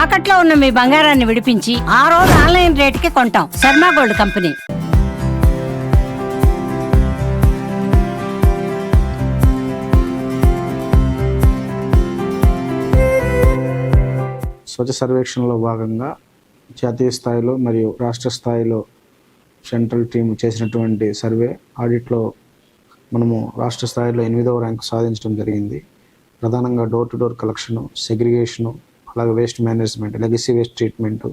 తాకట్లో ఉన్న మీ బంగారాన్ని విడిపించి ఆ రోజు ఆన్లైన్ రేటుకి కొంటాం. Sharma gold company. స్వచ్ఛ సర్వేక్షణలో భాగంగా జాతీయ స్థాయిలో మరియు రాష్ట్ర స్థాయిలో సెంట్రల్ టీం చేసినటువంటి సర్వే ఆడిట్లో మనము రాష్ట్ర స్థాయిలో 8వ ర్యాంకు సాధించడం జరిగింది. ప్రధానంగా door to door collection, segregation, అలాగే waste management, legacy waste treatment,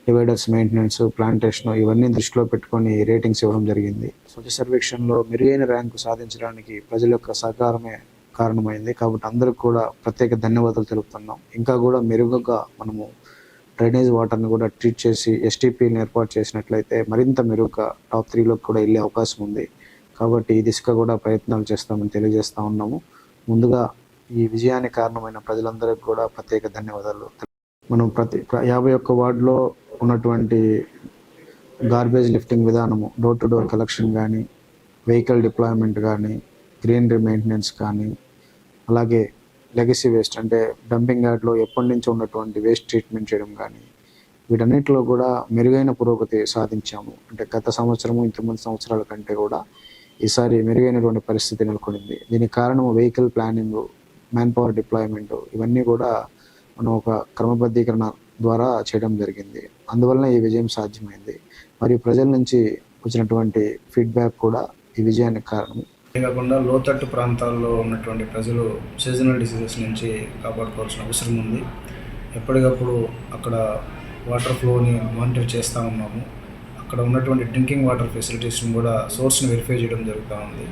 dividers maintenance, plantation ఇవన్నీ దృష్టిలో పెట్టుకొని రేటింగ్స్ ఇవ్వడం జరిగింది. స్వచ్ఛ సర్వేక్షణలో మెరుగైన ర్యాంకు సాధించడానికి ప్రజల యొక్క సహకారమే కారణమైంది. కాబట్టి అందరికి కూడా ప్రత్యేక ధన్యవాదాలు తెలుపుతున్నాం. ఇంకా కూడా మెరుగుగా మనము డ్రైనేజ్ వాటర్ని కూడా ట్రీట్ చేసి ఎస్టీపీని ఏర్పాటు చేసినట్లయితే మరింత మెరుగ్గా టాప్ 3లోకి కూడా వెళ్ళే అవకాశం ఉంది. కాబట్టి ఈ దిశగా కూడా ప్రయత్నాలు చేస్తామని తెలియజేస్తూ ఉన్నాము. ముందుగా ఈ విజయానికి కారణమైన ప్రజలందరికీ కూడా ప్రత్యేక ధన్యవాదాలు. మనం 51 వార్డులో ఉన్నటువంటి గార్బేజ్ లిఫ్టింగ్ విధానము, డోర్ టు డోర్ కలెక్షన్ కానీ, వెహికల్ డిప్లాయ్మెంట్ కానీ, గ్రీనరీ మెయింటెనెన్స్ కానీ, అలాగే లెగసీ వేస్ట్ అంటే డంపింగ్ యార్డ్లో ఎప్పటి నుంచో ఉన్నటువంటి వేస్ట్ ట్రీట్మెంట్ చేయడం కానీ, వీటన్నిటిలో కూడా మెరుగైన పురోగతి సాధించాము. అంటే గత సంవత్సరము ఇంతమంది సంవత్సరాల కంటే కూడా ఈసారి మెరుగైనటువంటి పరిస్థితి నెలకొనింది. దీనికి కారణం vehicle planning, man power deployment ఇవన్నీ కూడా మనం ఒక క్రమబద్ధీకరణ ద్వారా చేయడం జరిగింది. అందువలన ఈ విజయం సాధ్యమైంది. మరియు ప్రజల నుంచి వచ్చినటువంటి ఫీడ్బ్యాక్ కూడా ఈ విజయానికి కారణం. అంతేకాకుండా లోతట్టు ప్రాంతాల్లో ఉన్నటువంటి ప్రజలు సీజనల్ డిసీజెస్ నుంచి కాపాడుకోవాల్సిన అవసరం ఉంది. ఎప్పటికప్పుడు అక్కడ వాటర్ ఫ్లోని మానిటర్ చేస్తూ ఉన్నాము. అక్కడ ఉన్నటువంటి డ్రింకింగ్ వాటర్ ఫెసిలిటీస్ని కూడా సోర్స్ని వెరిఫై చేయడం జరుగుతూ ఉంది.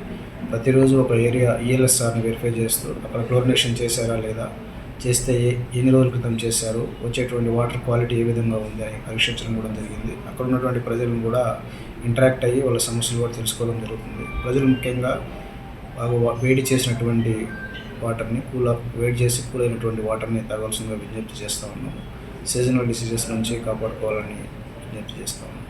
ప్రతిరోజు ఒక ఏరియా ఈఎల్ఎస్ఆర్ని వెరిఫై చేస్తూ అక్కడ క్లోరినేషన్ చేశారా లేదా, చేస్తే ఎన్ని రోజుల క్రితం చేశారు, వచ్చేటువంటి వాటర్ క్వాలిటీ ఏ విధంగా ఉంది అని పరీక్షించడం కూడా జరిగింది. అక్కడ ఉన్నటువంటి ప్రజలను కూడా ఇంటరాక్ట్ అయ్యి వాళ్ళ సమస్యలు కూడా తెలుసుకోవడం జరుగుతుంది. ప్రజలు ముఖ్యంగా బాగా వేడి చేసినటువంటి వాటర్ని వేడి చేసి కూల్ అయినటువంటి వాటర్ని తాగాల్సిందిగా విజ్ఞప్తి చేస్తూ ఉన్నాము. సీజనల్ డిసీజెస్ నుంచి కాపాడుకోవాలని విజ్ఞప్తి చేస్తూ ఉన్నాము.